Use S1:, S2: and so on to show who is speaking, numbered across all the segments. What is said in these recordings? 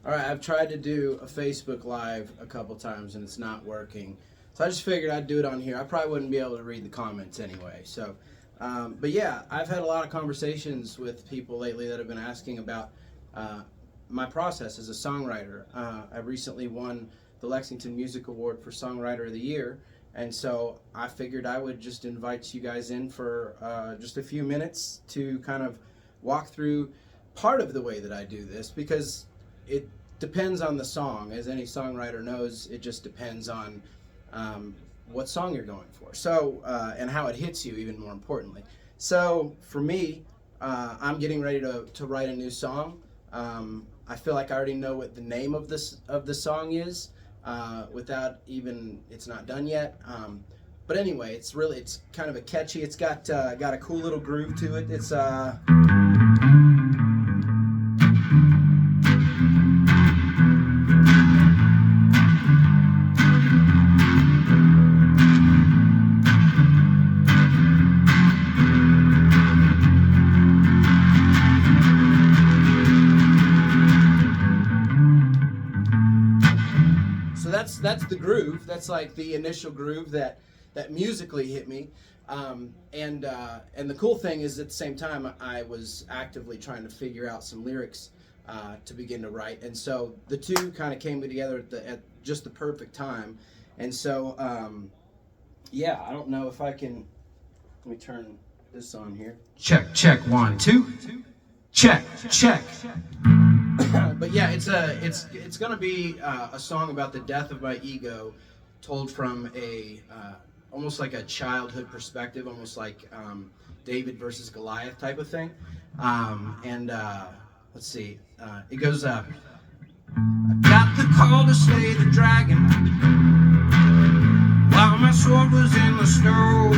S1: All right, I've tried to do a Facebook Live a couple times and it's not working. So I just figured I'd do it on here. I probably wouldn't be able to read the comments anyway. So, but yeah, I've had a lot of conversations with people lately that have been asking about my process as a songwriter. I recently won the Lexington Music Award for Songwriter of the Year. And so I figured I would just invite you guys in for just a few minutes to kind of walk through part of the way that I do this, because it depends on the song. As any songwriter knows, it just depends on what song you're going for. So, and how it hits you, even more importantly. So for me, I'm getting ready to write a new song. I feel like I already know what the name of the song is, without even, it's not done yet. But anyway, it's kind of a catchy, it's got a cool little groove to it. It's that's the groove. That's like the initial groove that musically hit me. And the cool thing is, at the same time, I was actively trying to figure out some lyrics to begin to write. And so the two kind of came together at just the perfect time. And so, yeah, I don't know if I can, let me turn this on here. Check, check, 1, 2. Check, check. But yeah, it's gonna be a song about the death of my ego, told from a almost like a childhood perspective, almost like David versus Goliath type of thing. Let's see, it goes up. I got the call to slay the dragon while my sword was in the snow.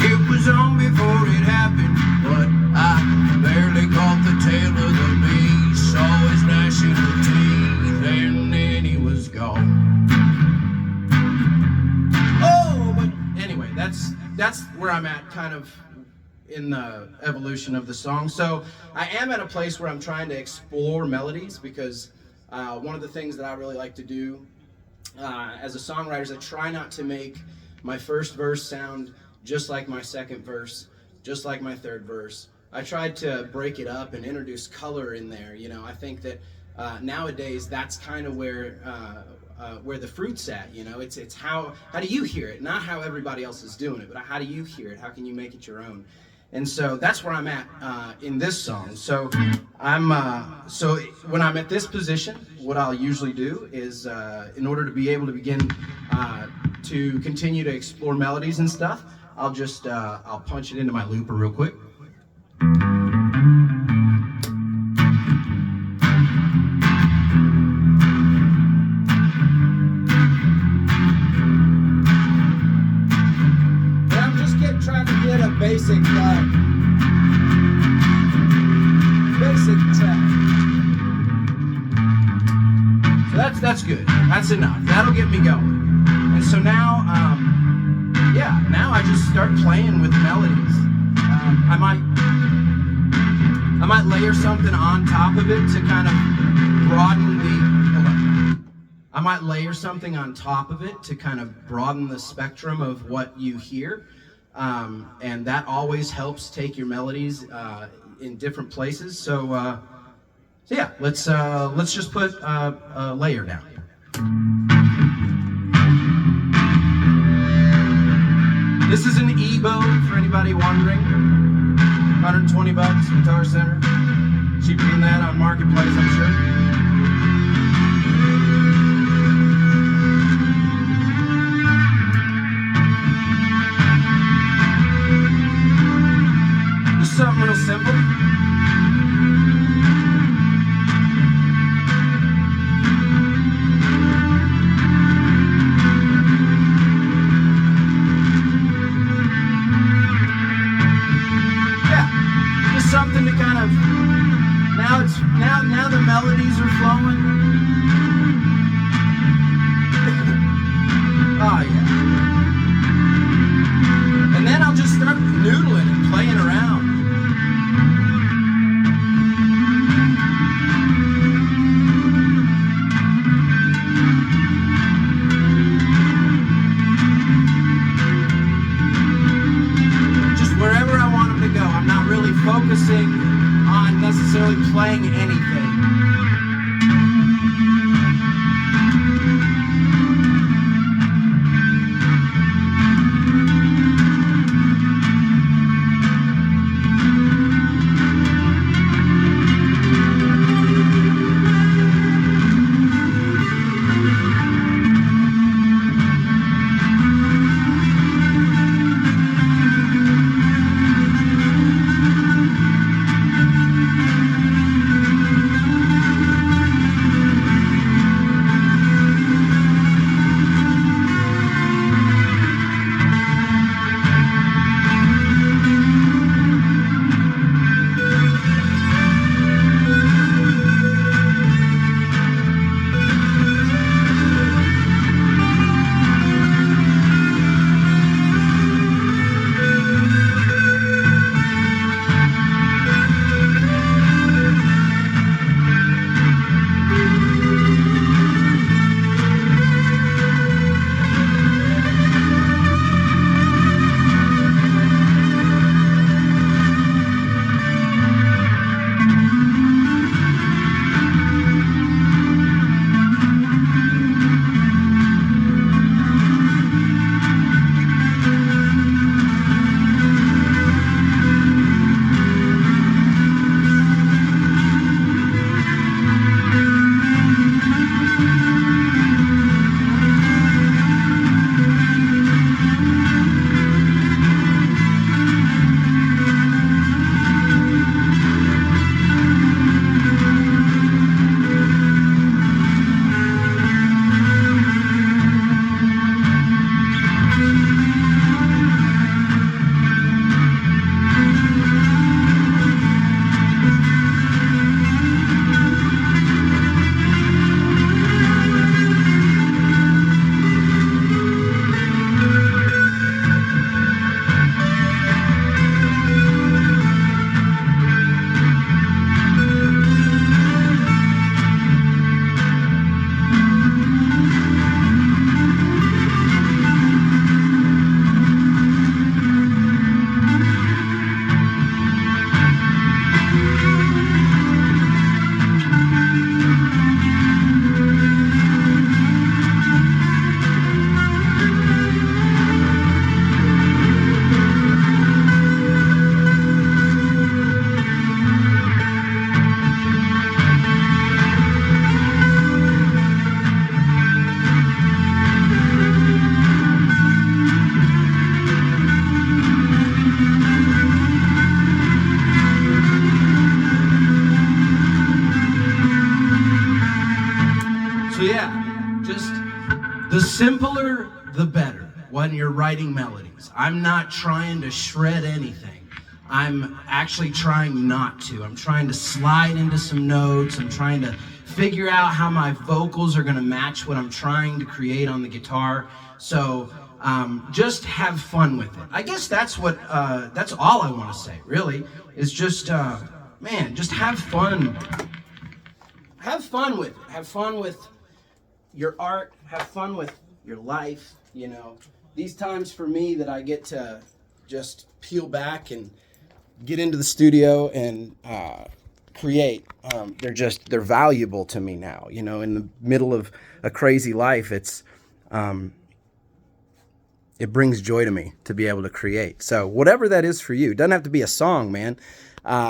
S1: It was on before it happened, but I barely caught the tail of the beast. Saw his gnashing of teeth, and then he was gone. Oh, but anyway, that's where I'm at, kind of in the evolution of the song. So I am at a place where I'm trying to explore melodies, because one of the things that I really like to do as a songwriter is I try not to make my first verse sound just like my second verse, just like my third verse. I tried to break it up and introduce color in there. You know, I think that nowadays that's kind of where the fruit's at. You know, it's how do you hear it, not how everybody else is doing it, but how do you hear it? How can you make it your own? And so that's where I'm at in this song. So so when I'm at this position, what I'll usually do is, in order to be able to begin to continue to explore melodies and stuff, I'll just I'll punch it into my looper real quick. Trying to get a basic track. So that's good. That's enough. That'll get me going. And so now, yeah, now I just start playing with melodies. I might layer something on top of it to kind of broaden I might layer something on top of it to kind of broaden the spectrum of what you hear. And that always helps take your melodies in different places. So yeah, let's just put a layer down. This is an EBO for anybody wondering. 120 bucks, Guitar Center. Cheaper than that on Marketplace, I'm sure. Something real simple. Yeah, just something to kind of, now the melodies are flowing. Oh yeah. And then I'll just start noodling and playing around. necessarily playing anything. The simpler, the better when you're writing melodies. I'm not trying to shred anything. I'm actually trying not to. I'm trying to slide into some notes. I'm trying to figure out how my vocals are going to match what I'm trying to create on the guitar. So just have fun with it. I guess that's what, that's all I want to say, really, is just, man, just have fun. Have fun with it. Have fun with your art. Have fun with your life, you know. These times for me that I get to just peel back and get into the studio and create, they're valuable to me now, you know. In the middle of a crazy life, it's it brings joy to me to be able to create. So whatever that is for you, it doesn't have to be a song, man.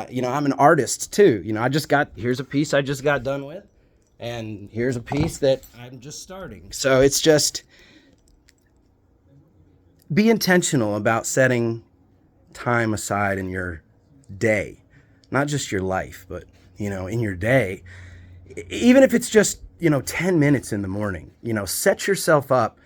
S1: You know, I'm an artist too. You know, here's a piece I just got done with, and here's a piece that I'm just starting. So it's just, be intentional about setting time aside in your day, not just your life, but, you know, in your day, even if it's just, you know, 10 minutes in the morning, you know, set yourself up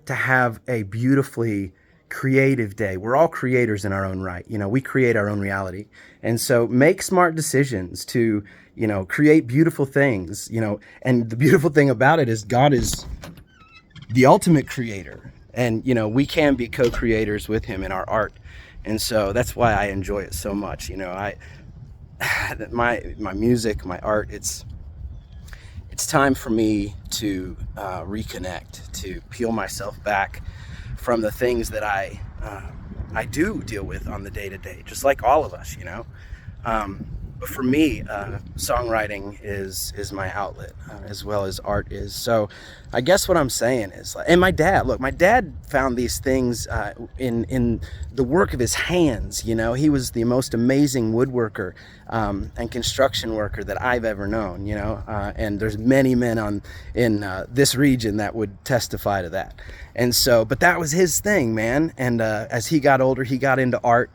S1: to have a beautifully creative day. We're all creators in our own right. You know, we create our own reality. And so make smart decisions to, you know, create beautiful things, you know, and the beautiful thing about it is God is the ultimate creator. And, you know, we can be co-creators with him in our art. And so that's why I enjoy it so much. You know, my music, my art, it's time for me to reconnect, to peel myself back from the things that I do deal with on the day-to-day, just like all of us, you know. But for me, songwriting is my outlet, as well as art is. So I guess what I'm saying is, and my dad, look, my dad found these things in the work of his hands. You know, he was the most amazing woodworker and construction worker that I've ever known. You know, and there's many men in this region that would testify to that. And so, but that was his thing, man. And as he got older, he got into art.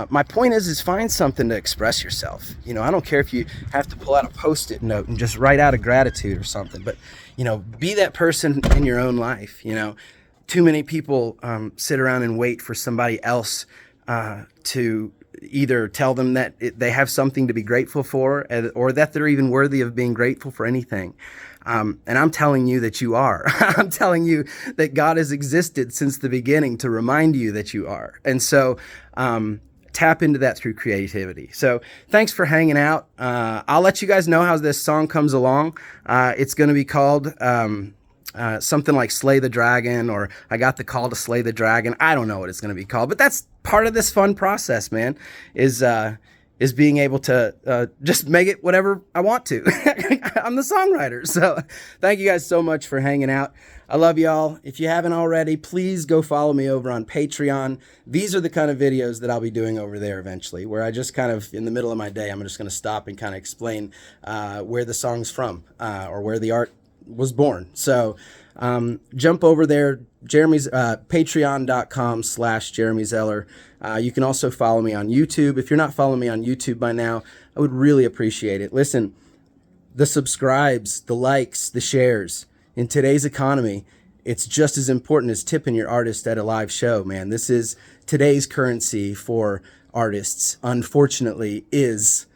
S1: My point is find something to express yourself. You know, I don't care if you have to pull out a Post-it note and just write out a gratitude or something, but, you know, be that person in your own life. You know, too many people sit around and wait for somebody else to either tell them that they have something to be grateful for, or that they're even worthy of being grateful for anything. And I'm telling you that you are. I'm telling you that God has existed since the beginning to remind you that you are. And so, tap into that through creativity. So thanks for hanging out. I'll let you guys know how this song comes along. It's going to be called something like Slay the Dragon, or I Got the Call to Slay the Dragon. I don't know what it's going to be called, but that's part of this fun process, man, is being able to just make it whatever I want to. I'm the songwriter. So thank you guys so much for hanging out. I love y'all. If you haven't already, please go follow me over on Patreon. These are the kind of videos that I'll be doing over there eventually, where I just kind of, in the middle of my day, I'm just going to stop and kind of explain where the song's from or where the art was born. So jump over there, Jeremy's patreon.com/Jeremy Zeller. You can also follow me on YouTube. If you're not following me on YouTube by now, I would really appreciate it. Listen, the subscribes, the likes, the shares, in today's economy, it's just as important as tipping your artist at a live show, man. This is today's currency for artists, unfortunately, is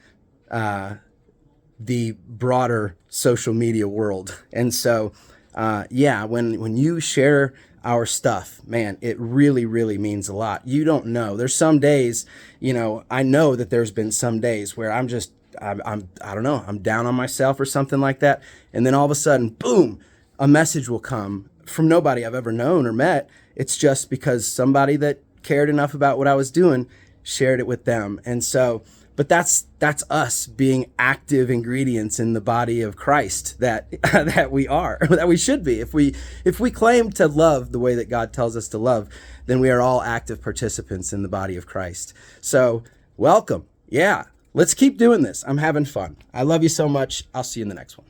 S1: the broader social media world. And so, yeah, when you share our stuff, man, it really, really means a lot. You don't know. There's some days, you know, I know that there's been some days where I don't know, I'm down on myself or something like that. And then all of a sudden, boom, a message will come from nobody I've ever known or met. It's just because somebody that cared enough about what I was doing shared it with them. And so, but that's us being active ingredients in the body of Christ that that we are, that we should be. If we claim to love the way that God tells us to love, then we are all active participants in the body of Christ. So welcome. Yeah, let's keep doing this. I'm having fun. I love you so much. I'll see you in the next one.